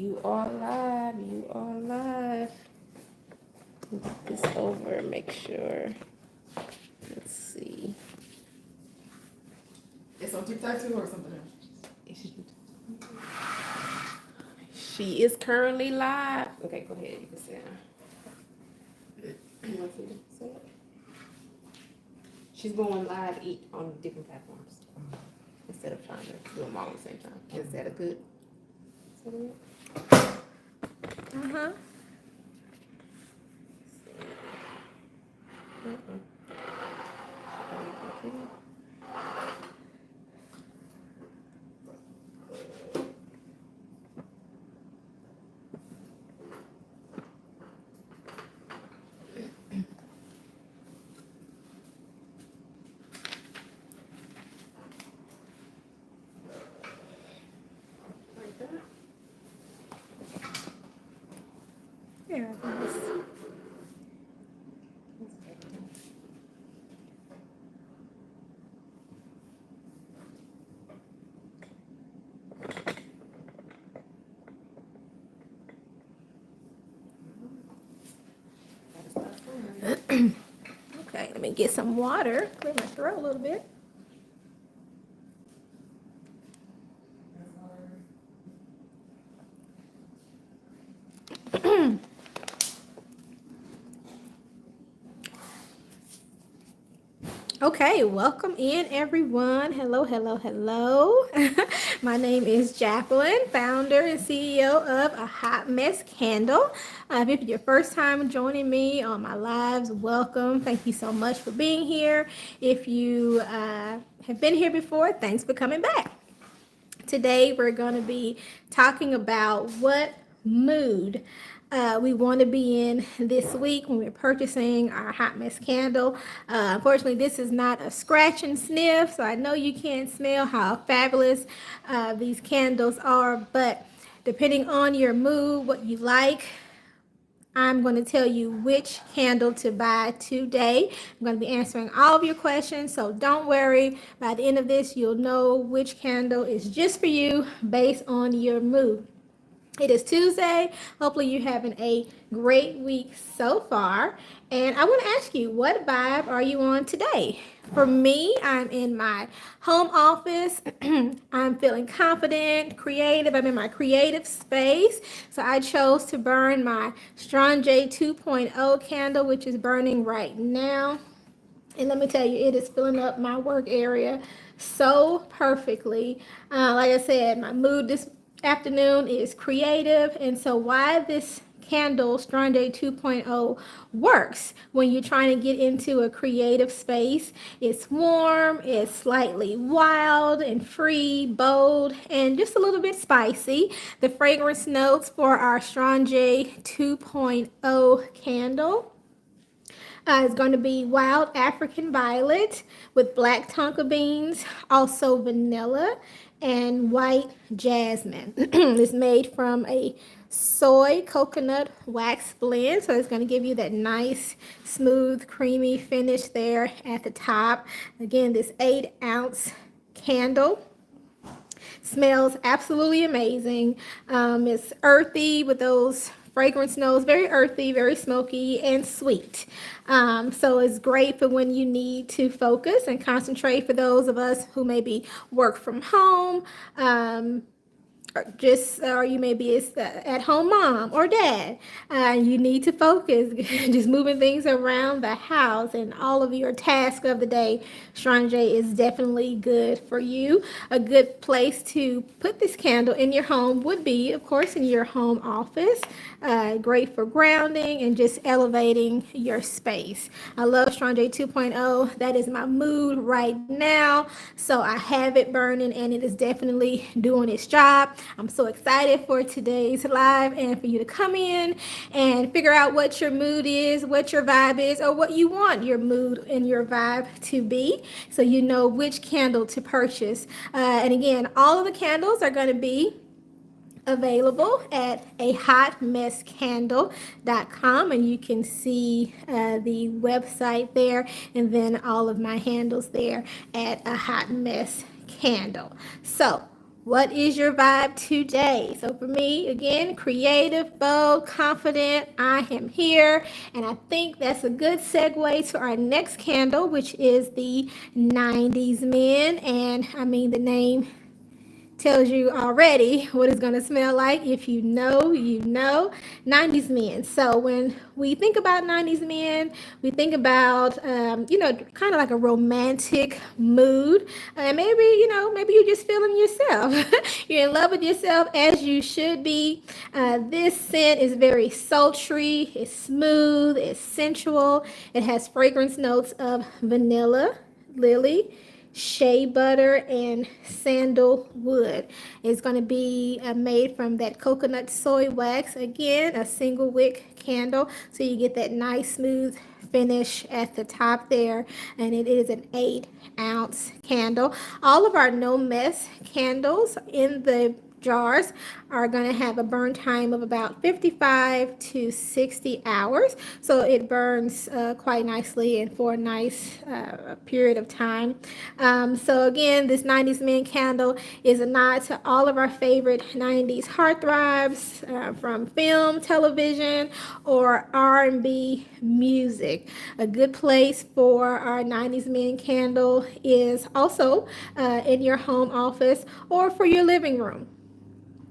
You are live. You are live. Get this over. Make sure. Let's see. It's on TikTok too or something else? She is currently live. Okay, go ahead. You can say it. You want to say it? She's going live on different platforms instead of trying to do them all at the same time. Is that a good? Is that it? Uh-huh. Like that? Yeah, I think it's- Okay, let me get some water, clear my throat a little bit. Okay, welcome in everyone. Hello, hello, hello. My name is Jacqueline, founder and CEO of A Hot Mess Candle. If it's your first time joining me on my lives, welcome. Thank you so much for being here. If you have been here before, thanks for coming back. Today, we're going to be talking about what mood we want to be in this week when we're purchasing our hot mess candle. Unfortunately, this is not a scratch and sniff, so I know you can't smell how fabulous these candles are, but depending on your mood, what you like, I'm going to tell you which candle to buy today. I'm going to be answering all of your questions, so don't worry. By the end of this, you'll know which candle is just for you based on your mood. It is Tuesday. Hopefully, you're having a great week so far. And I want to ask you, what vibe are you on today? For me, I'm in my home office. I'm feeling confident, creative. I'm in my creative space. So I chose to burn my Strong J 2.0 candle, which is burning right now. And let me tell you, it is filling up my work area so perfectly. Like I said, my mood this afternoon is creative. And so, why this candle, Strong J 2.0, works when you're trying to get into a creative space. It's warm, it's slightly wild and free, bold, and just a little bit spicy. The fragrance notes for our Strong J 2.0 candle is going to be wild African violet with black tonka beans, also vanilla, and white jasmine. It's made from a soy coconut wax blend, so it's going to give you that nice, smooth, creamy finish there at the top. Again, this 8-ounce candle smells absolutely amazing. It's earthy with those fragrance notes, very earthy, very smoky, and sweet. So it's great for when you need to focus and concentrate for those of us who maybe work from home. Or you may be a at-home mom or dad. You need to focus, just moving things around the house and all of your tasks of the day. Strong J is definitely good for you. A good place to put this candle in your home would be, of course, in your home office. Great for grounding and just elevating your space. I love Strong J 2.0. That is my mood right now. So I have it burning and it is definitely doing its job. I'm so excited for today's live and for you to come in and figure out what your mood is, what your vibe is, or what you want your mood and your vibe to be, so you know which candle to purchase. And again, all of the candles are going to be available at ahotmesscandle.com, and you can see the website there, and then all of my handles there at A Hot Mess Candle. So What is your vibe today? So for me, again, creative, bold, confident, I am here. And I think that's a good segue to our next candle, which is the 90s men. And I mean, the name tells you already what it's going to smell like. If you know, you know. 90s men. So when we think about 90s men, we think about, kind of like a romantic mood. And maybe, maybe you're just feeling yourself. You're in love with yourself as you should be. This scent is very sultry, it's smooth, it's sensual. It has fragrance notes of vanilla, lily, shea butter, and sandalwood. It's going to be made from that coconut soy wax. Again, a single wick candle, so you get that nice smooth finish at the top there. And it is an 8-ounce candle. All of our no mess candles in the jars are going to have a burn time of about 55 to 60 hours. So it burns quite nicely and for a nice period of time. So again, this 90s Men candle is a nod to all of our favorite 90s heartthrobs from film, television, or R&B music. A good place for our 90s Men candle is also in your home office or for your living room.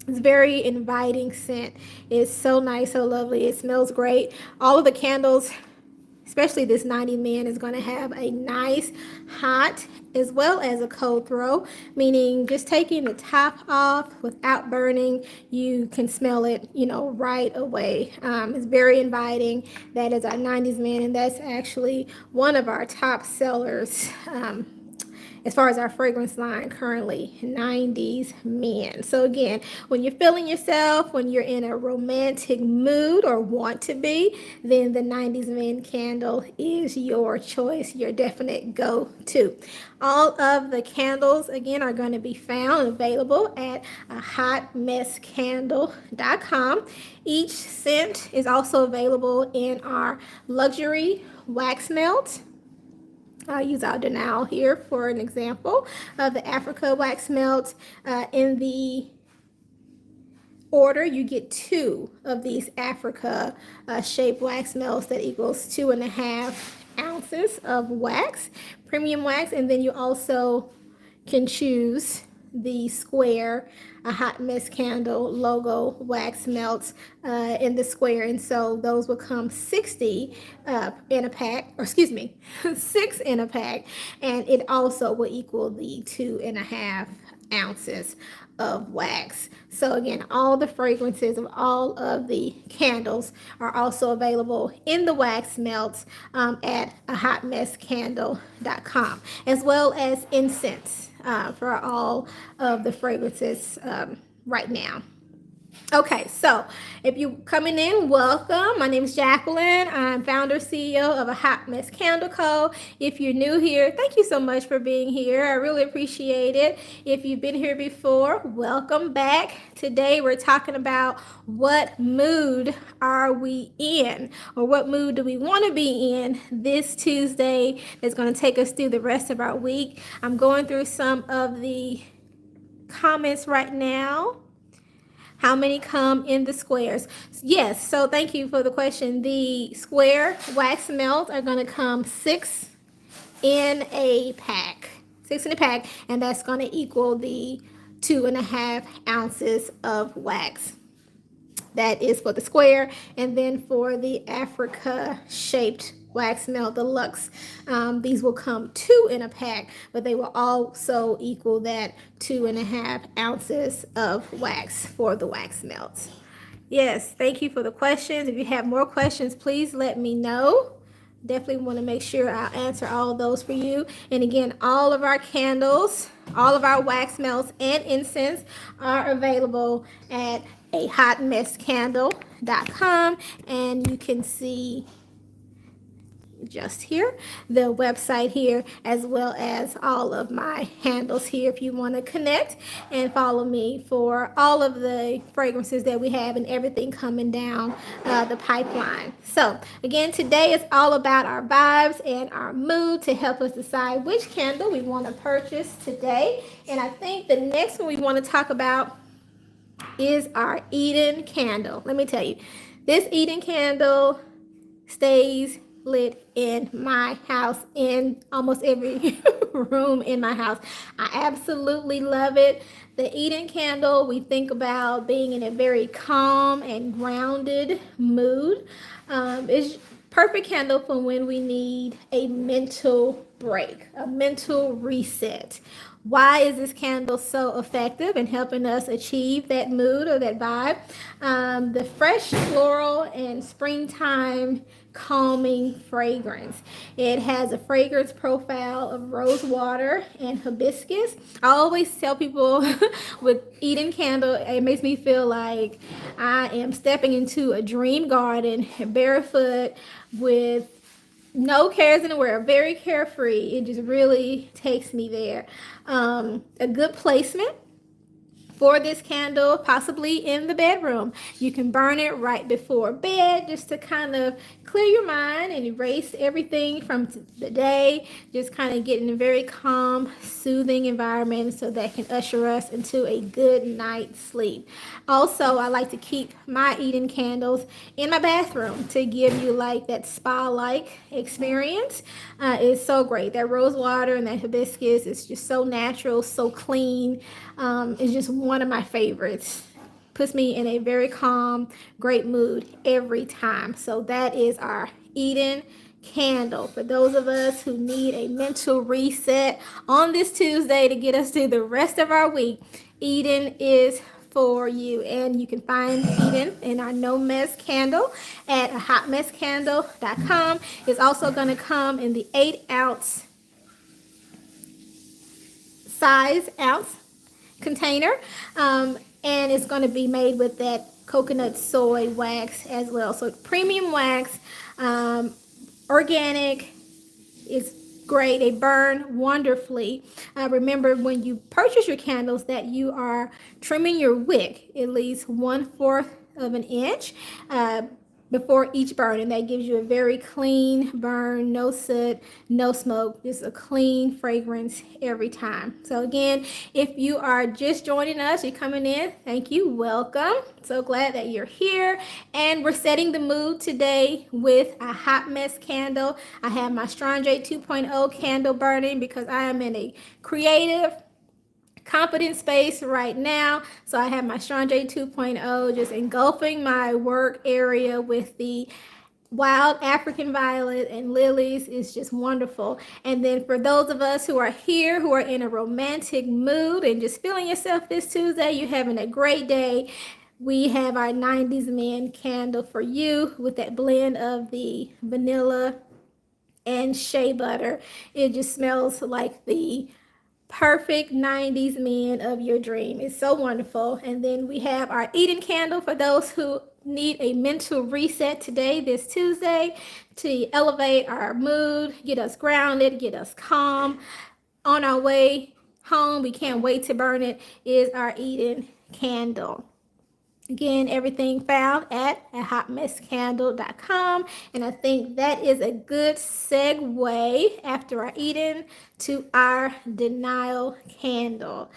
It's very inviting scent. It's so nice, so lovely. It smells great. All of the candles, especially this 90 Man, is going to have a nice hot as well as a cold throw, meaning just taking the top off without burning, you can smell it, right away. It's very inviting. That is our 90s Man, and that's actually one of our top sellers. As far as our fragrance line currently, 90s Men. So again, when you're feeling yourself, when you're in a romantic mood or want to be, then the 90s Men candle is your choice, your definite go-to. All of the candles, again, are going to be found available at hotmesscandle.com. Each scent is also available in our luxury wax melt. I'll use our Denal here for an example of the Africa wax melt. In the order, you get 2 of these Africa shaped wax melts that equals 2.5 ounces of wax, premium wax, and then you also can choose the square a Hot Mess Candle logo wax melts in the square, and so those will come 60 in a pack, or excuse me, 6 in a pack, and it also will equal the 2.5 ounces of wax. So again, all the fragrances of all of the candles are also available in the wax melts at hotmesscandle.com, as well as incense for all of the fragrances right now. Okay, so if you're coming in, welcome. My name is Jacqueline. I'm founder, CEO of A Hot Mess Candle Co. If you're new here, thank you so much for being here. I really appreciate it. If you've been here before, welcome back. Today we're talking about what mood are we in, or what mood do we want to be in this Tuesday that's going to take us through the rest of our week. I'm going through some of the comments right now. How many come in the squares? Yes, so thank you for the question. The square wax melt are going to come 6 in a pack. 6 in a pack, and that's going to equal the 2.5 ounces of wax. That is for the square, and then for the Africa shaped wax melt deluxe, these will come 2 in a pack, but they will also equal that 2.5 ounces of wax for the wax melts. Yes, thank you for the questions. If you have more questions, please let me know. Definitely want to make sure I'll answer all of those for you. And again, all of our candles, all of our wax melts and incense are available at hotmesscandle.com, and you can see just here, the website here, as well as all of my handles here if you want to connect and follow me for all of the fragrances that we have and everything coming down the pipeline. So again, today is all about our vibes and our mood to help us decide which candle we want to purchase today. And I think the next one we want to talk about is our Eden candle. Let me tell you, this Eden candle stays lit in my house, in almost every room in my house. I absolutely love it. The Eden candle, we think about being in a very calm and grounded mood. It's perfect candle for when we need a mental break, a mental reset. Why is this candle so effective in helping us achieve that mood or that vibe? The fresh floral and springtime calming fragrance. It has a fragrance profile of rose water and hibiscus. I always tell people with Eden candle, it makes me feel like I am stepping into a dream garden barefoot with no cares in the world, very carefree. It just really takes me there. A good placement for this candle, possibly in the bedroom. You can burn it right before bed just to kind of clear your mind and erase everything from the day. Just kind of get in a very calm, soothing environment so that can usher us into a good night's sleep. Also, I like to keep my Eden candles in my bathroom to give you like that spa-like experience. It's so great. That rose water and that hibiscus is just so natural, so clean. It's just one of my favorites. Puts me in a very calm, great mood every time. So that is our Eden candle for those of us who need a mental reset on this Tuesday to get us through the rest of our week. Eden is for you, and you can find Eden in our No Mess candle at hotmesscandle.com. It's also going to come in the 8-ounce ounce container, and it's going to be made with that coconut soy wax as well. So premium wax, organic, is great. They burn wonderfully. Remember, when you purchase your candles, that you are trimming your wick at least 1/4 of an inch before each burn, and that gives you a very clean burn, no soot, no smoke, just a clean fragrance every time. So again, if you are just joining us, you're coming in, thank you, welcome. So glad that you're here, and we're setting the mood today with a hot mess candle. I have my Strange 2.0 candle burning because I am in a creative, confident space right now. So I have my Strange 2.0 just engulfing my work area with the wild African violet and lilies. Is just wonderful. And then for those of us who are here, who are in a romantic mood and just feeling yourself this Tuesday, you're having a great day, we have our 90s Man candle for you with that blend of the vanilla and shea butter. It just smells like the perfect 90s man of your dream. It's so wonderful. And then we have our Eden candle for those who need a mental reset today, this Tuesday, to elevate our mood, get us grounded, get us calm. On our way home, we can't wait to burn it, is our Eden candle. Again, everything found at hotmesscandle.com. And I think that is a good segue after our Eden to our Denial candle.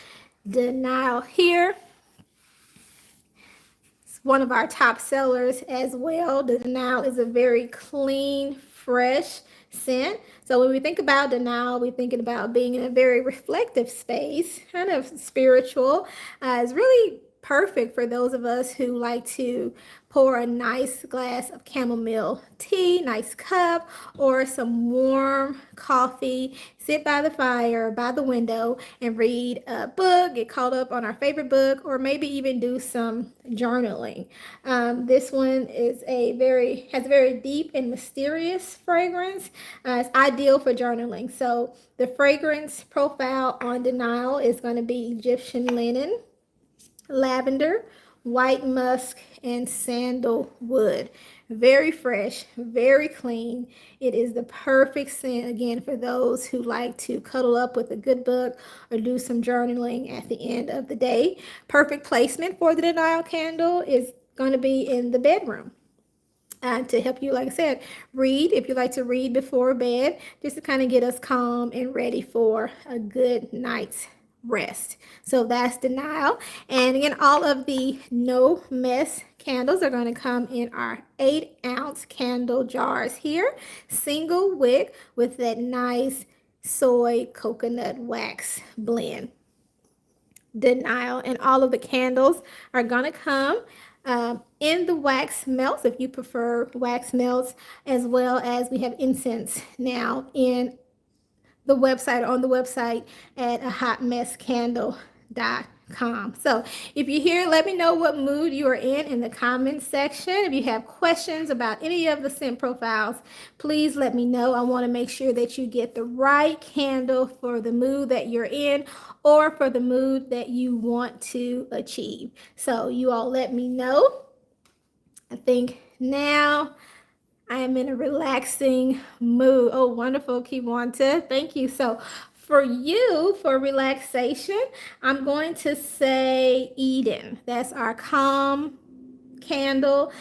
Denial here. It's one of our top sellers as well. The Denial is a very clean, fresh scent. So when we think about Denial, we're thinking about being in a very reflective space, kind of spiritual. It's really perfect for those of us who like to pour a nice glass of chamomile tea, nice cup, or some warm coffee, sit by the fire, by the window, and read a book, get caught up on our favorite book, or maybe even do some journaling. This one is has a very deep and mysterious fragrance. It's ideal for journaling. So the fragrance profile on Denial is going to be Egyptian linen, lavender, white musk, and sandalwood. very fresh, very clean. It is the perfect scent, again, for those who like to cuddle up with a good book or do some journaling at the end of the day. Perfect placement for the Denial candle is going to be in the bedroom. To help you, like I said, read if you like to read before bed, just to kind of get us calm and ready for a good night's rest. So that's Denial. And again, all of the No Mess candles are going to come in our 8-ounce candle jars here, single wick with that nice soy coconut wax blend. Denial, and all of the candles are going to come in the wax melts if you prefer wax melts, as well as we have incense now in the website, on the website at ahotmesscandle.com. So if you're here, let me know what mood you are in the comments section. If you have questions about any of the scent profiles, please let me know. I want to make sure that you get the right candle for the mood that you're in or for the mood that you want to achieve. So you all let me know. I think now I am in a relaxing mood. Oh, wonderful, Kiwanta. Thank you. So for you, for relaxation, I'm going to say Eden. That's our calm candle,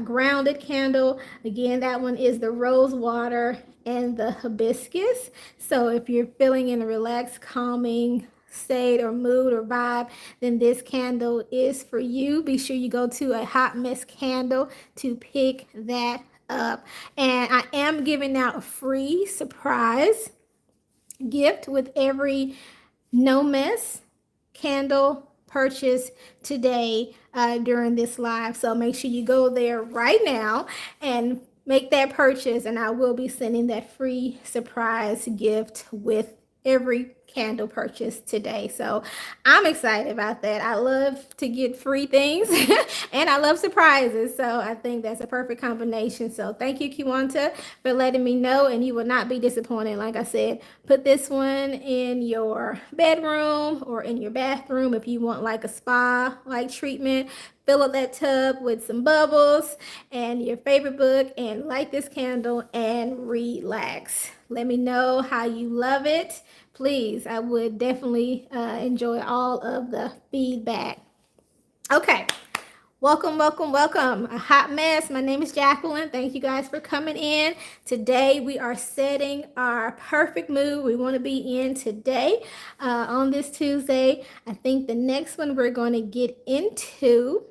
grounded candle. Again, that one is the rose water and the hibiscus. So if you're feeling in a relaxed, calming state or mood or vibe, then this candle is for you. Be sure you go to a Hot Mess Candle to pick that up. And I am giving out a free surprise gift with every No Mess candle purchase today during this live. So make sure you go there right now and make that purchase, and I will be sending that free surprise gift with every candle purchase today. So I'm excited about that. I love to get free things and I love surprises. So I think that's a perfect combination. So thank you, Kiwanta, for letting me know, and you will not be disappointed. Like I said, put this one in your bedroom or in your bathroom if you want like a spa like treatment. Fill up that tub with some bubbles and your favorite book and light this candle and relax. Let me know how you love it. Please, I would definitely enjoy all of the feedback. Okay. Welcome, welcome, welcome. A hot mess. My name is Jacqueline. Thank you guys for coming in. Today we are setting our perfect mood we want to be in today on this Tuesday. I think the next one we're going to get into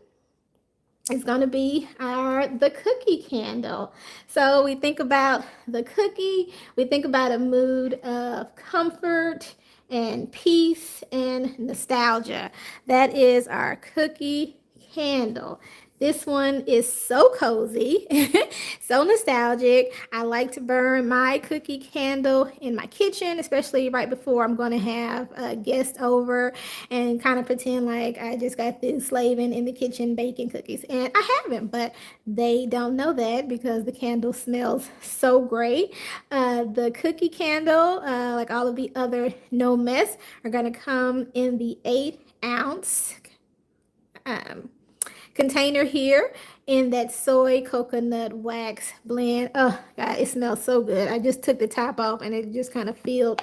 is going to be the cookie candle. So we think about the cookie, we think about a mood of comfort and peace and nostalgia. That is our cookie candle. This one is so cozy, so nostalgic. I like to burn my cookie candle in my kitchen, especially right before I'm going to have a guest over, and kind of pretend like I just got through slaving in the kitchen baking cookies. And I haven't, but they don't know that because the candle smells so great. The cookie candle, like all of the other No Mess, are going to come in the 8-ounce container here in that soy coconut wax blend. Oh God, it smells so good. I just took the top off and it just kind of filled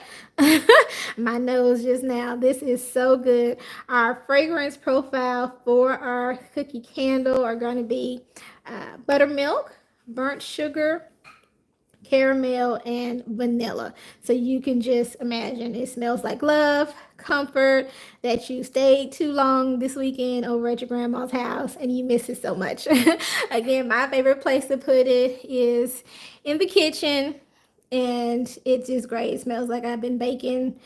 my nose just now. This is so good. Our fragrance profile for our cookie candle are going to be buttermilk, burnt sugar, caramel, and vanilla. So you can just imagine it smells like love, comfort, that you stayed too long this weekend over at your grandma's house and you miss it so much. Again, my favorite place to put it is in the kitchen, and it's just great. It smells like I've been baking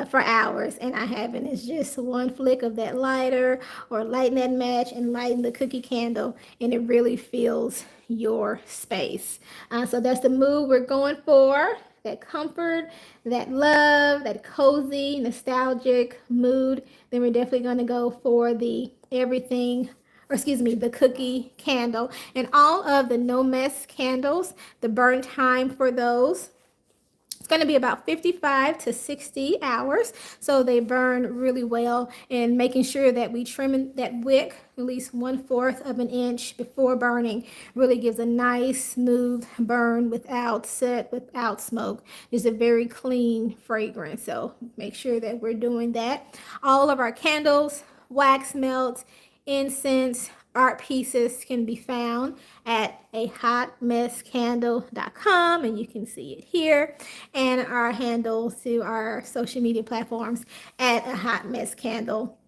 for hours, and I haven't. It's just one flick of that lighter or lighting that match and lighting the cookie candle, and it really fills your space. So that's the mood we're going for. That comfort, that love, that cozy, nostalgic mood. Then we're definitely going to go for the cookie candle. And all of the No Mess candles, the burn time for those It's going to be about 55 to 60 hours. So they burn really well, and making sure that we trim that wick at least 1/4 of an inch before burning really gives a nice smooth burn without soot, without smoke. It's a very clean fragrance. So make sure that we're doing that. All of our candles, wax melts, incense, art pieces can be found at ahotmesscandle.com, and you can see it here, and our handles to our social media platforms at a hot mess candle,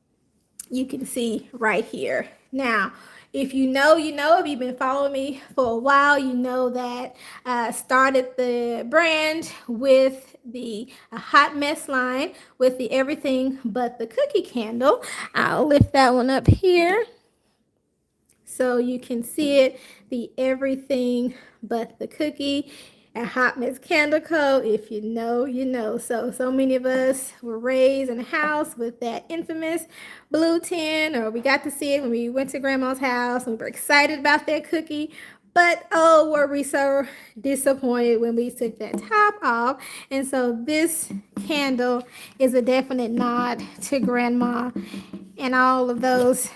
you can see right here. Now, if you know, if you've been following me for a while, you know that I started the brand with the hot mess line with the everything but the cookie candle. I'll lift that one up here so you can see it, the everything but the cookie at Hot Mess Candle Co. If you know, you know. So many of us were raised in a house with that infamous blue tin, or we got to see it when we went to grandma's house and we were excited about that cookie. But oh, were we so disappointed when we took that top off. And so this candle is a definite nod to grandma and all of those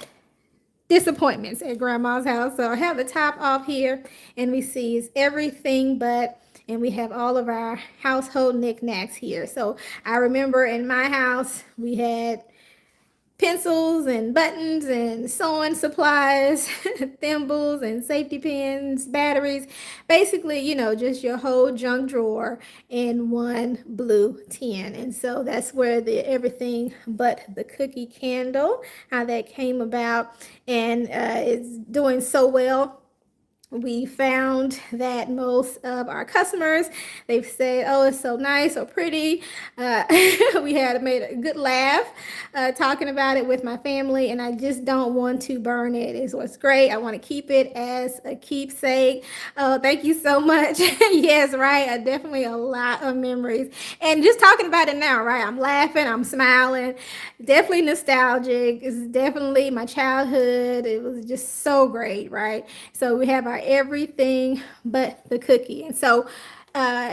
disappointments at grandma's house. So I have the top off here, and we see it's everything but, and we have all of our household knickknacks here. So I remember in my house we had pencils and buttons and sewing supplies, thimbles and safety pins, batteries, basically, just your whole junk drawer in one blue tin. And so that's where the everything but the cookie candle, how that came about, and it's doing so well. We found that most of our customers, they've said, oh, it's so nice, so pretty. We had made a good laugh talking about it with my family, and I just don't want to burn it. It's what's great. I want to keep it as a keepsake. Oh, thank you so much. Yes, right. Definitely a lot of memories. And just talking about it now, right? I'm laughing, I'm smiling. Definitely nostalgic. It's definitely my childhood. It was just so great, right? So we have our everything but the cookie. And so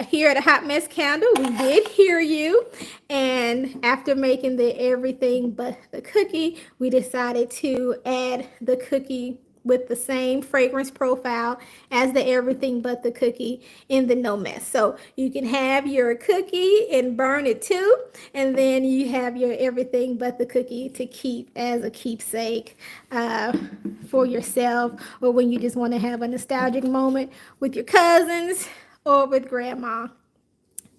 here at a Hot Mess Candle, we did hear you. And after making the everything but the cookie, we decided to add the cookie with the same fragrance profile as the everything but the cookie in the No Mess. So you can have your cookie and burn it too, and then you have your everything but the cookie to keep as a keepsake for yourself, or when you just want to have a nostalgic moment with your cousins or with grandma.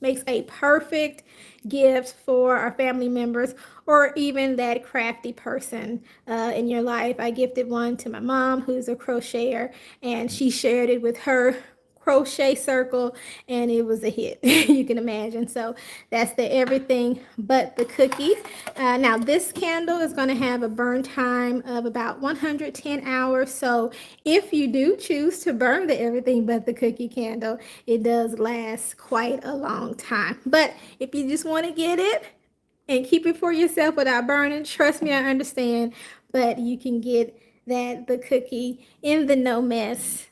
Makes a perfect gift for our family members, or even that crafty person in your life. I gifted one to my mom, who's a crocheter, and she shared it with her crochet circle, and it was a hit. You can imagine. So that's the everything but the cookie. Now this candle is going to have a burn time of about 110 hours. So if you do choose to burn the everything but the cookie candle, it does last quite a long time. But if you just want to get it and keep it for yourself without burning, trust me, I understand. But you can get the cookie in the No Mess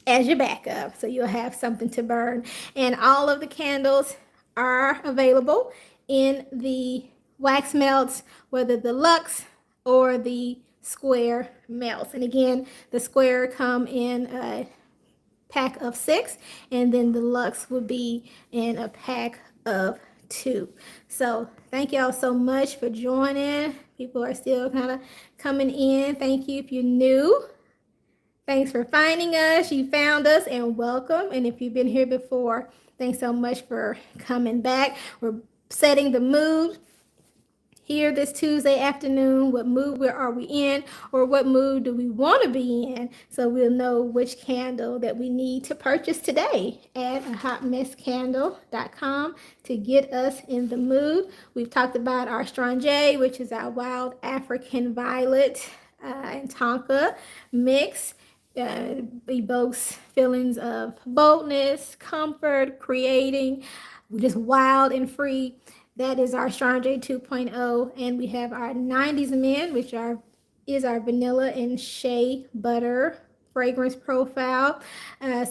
as your backup, so you'll have something to burn. And all of the candles are available in the wax melts, whether the luxe or the square melts. And again, the square come in a pack of 6, and then the luxe will be in a pack of 2. So thank y'all so much for joining. People are still kind of coming in. Thank you if you're new. Thanks for finding us. You found us, and welcome. And if you've been here before, thanks so much for coming back. We're setting the mood here this Tuesday afternoon. What mood are we in, or what mood do we want to be in, so we'll know which candle that we need to purchase today at ahotmesscandle.com to get us in the mood. We've talked about our Strange, which is our wild African violet and tonka mix. Evokes feelings of boldness, comfort, creating, just wild and free. That is our Strange 2.0. And we have our 90s Men, which is our vanilla and shea butter fragrance profile.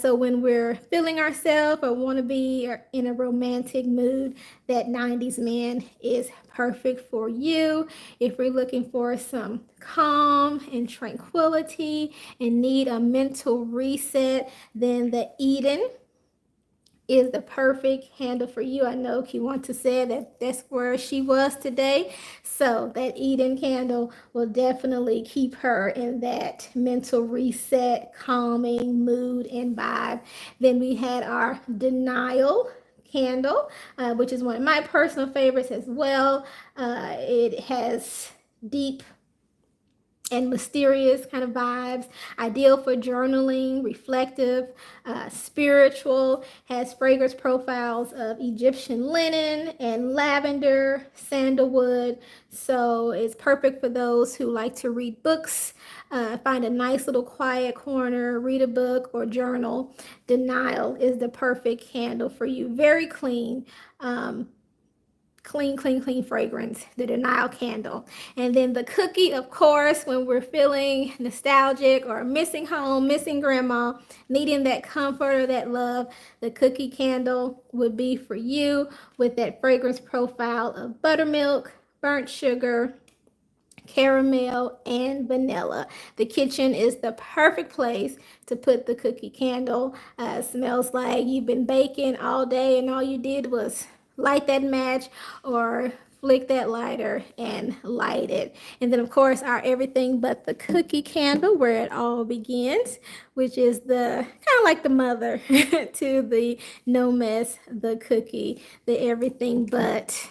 So when we're feeling ourselves or want to be in a romantic mood, that 90s man is perfect for you. If we're looking for some calm and tranquility and need a mental reset, then the Eden is the perfect handle for you. I know Kiwanta said that that's where she was today. So that Eden candle will definitely keep her in that mental reset, calming mood and vibe. Then we had our Denial candle, which is one of my personal favorites as well. It has deep and mysterious kind of vibes, ideal for journaling, reflective, spiritual, has fragrance profiles of Egyptian linen and lavender, sandalwood. So it's perfect for those who like to read books, find a nice little quiet corner, read a book or journal. Denial is the perfect candle for you. Very clean. Clean fragrance, the Denial candle. And then the Cookie, of course, when we're feeling nostalgic or missing home, missing grandma, needing that comfort or that love, the Cookie candle would be for you with that fragrance profile of buttermilk, burnt sugar, caramel, and vanilla. The kitchen is the perfect place to put the cookie candle. Smells like you've been baking all day and all you did was light that match or flick that lighter and light it. And then of course our everything but the cookie candle, where it all begins, which is the kind of like the mother to the no mess, the cookie, the everything but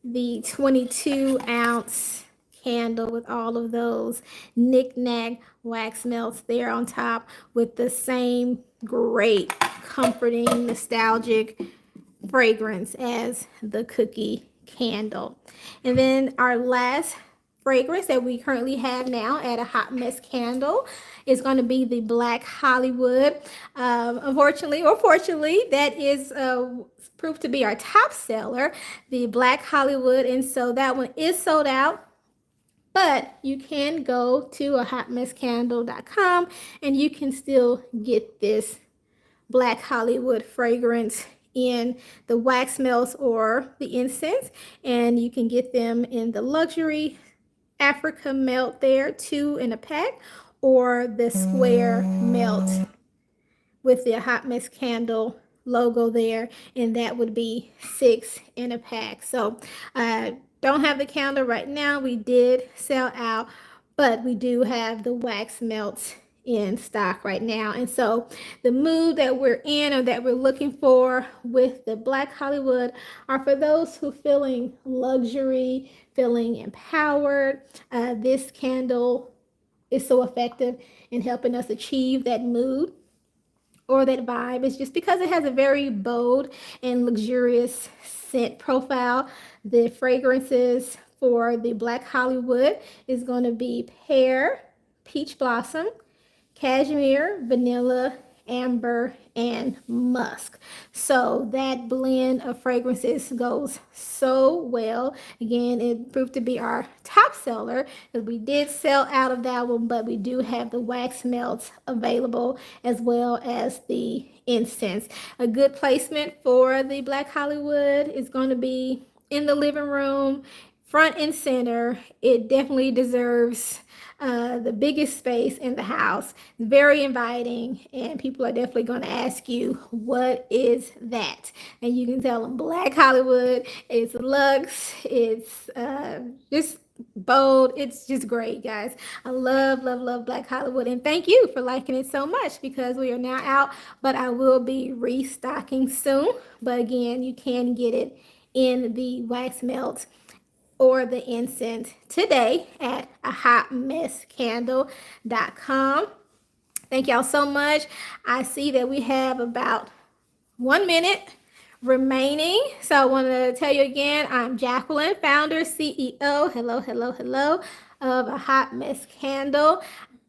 the 22-ounce candle with all of those knick-knack wax melts there on top with the same great comforting nostalgic fragrance as the cookie candle. And then our last fragrance that we currently have now at a Hot Mess Candle is going to be the Black Hollywood. Unfortunately or fortunately, that is proved to be our top seller, the Black Hollywood, and so that one is sold out. But you can go to a hotmesscandle.com and you can still get this Black Hollywood fragrance in the wax melts or the incense, and you can get them in the luxury Africa melt there, 2 in a pack, or the square melt with the Hot Mess Candle logo there, and that would be 6 in a pack. So don't have the candle right now. We did sell out, but we do have the wax melts in stock right now. And so the mood that we're in or that we're looking for with the Black Hollywood are for those who feeling luxury, feeling empowered. This candle is so effective in helping us achieve that mood or that vibe. It's just because it has a very bold and luxurious scent profile. The fragrances for the Black Hollywood is going to be pear, peach blossom, cashmere, vanilla, amber, and musk. So that blend of fragrances goes so well. Again, it proved to be our top seller because we did sell out of that one, but we do have the wax melts available as well as the incense. A good placement for the Black Hollywood is going to be in the living room, front and center. It definitely deserves the biggest space in the house. Very inviting, and people are definitely going to ask you, what is that? And you can tell them Black Hollywood. It's luxe. It's just bold. It's just great, guys. I love Black Hollywood, and thank you for liking it so much because we are now out, but I will be restocking soon. But again, you can get it in the wax melt or the incense today at a hotmesscandle.com. Thank y'all so much. I see that we have about 1 minute remaining. So I want to tell you again, I'm Jacqueline, founder, CEO, hello, of A Hot Mess Candle.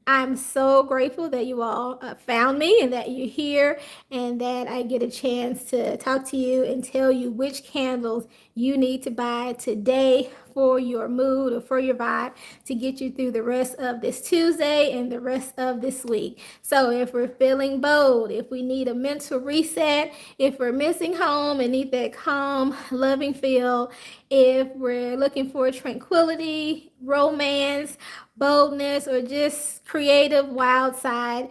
I'm so grateful that you all found me and that you're here and that I get a chance to talk to you and tell you which candles you need to buy today for your mood or for your vibe to get you through the rest of this Tuesday and the rest of this week. So if we're feeling bold, if we need a mental reset, if we're missing home and need that calm, loving feel, if we're looking for tranquility, romance, boldness, or just creative wild side,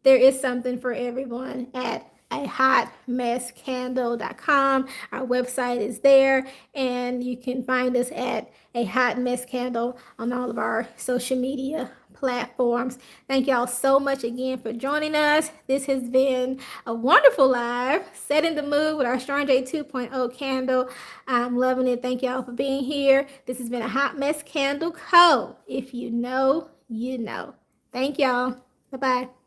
there is something for everyone at ahotmesscandle.com. Our website is there, and you can find us at A Hot Mess Candle on all of our social media platforms. Thank y'all so much again for joining us. This has been a wonderful live, setting the mood with our Strong J 2.0 candle. I'm loving it. Thank y'all for being here. This has been a Hot Mess Candle Co. If you know, you know. Thank y'all. Bye-bye.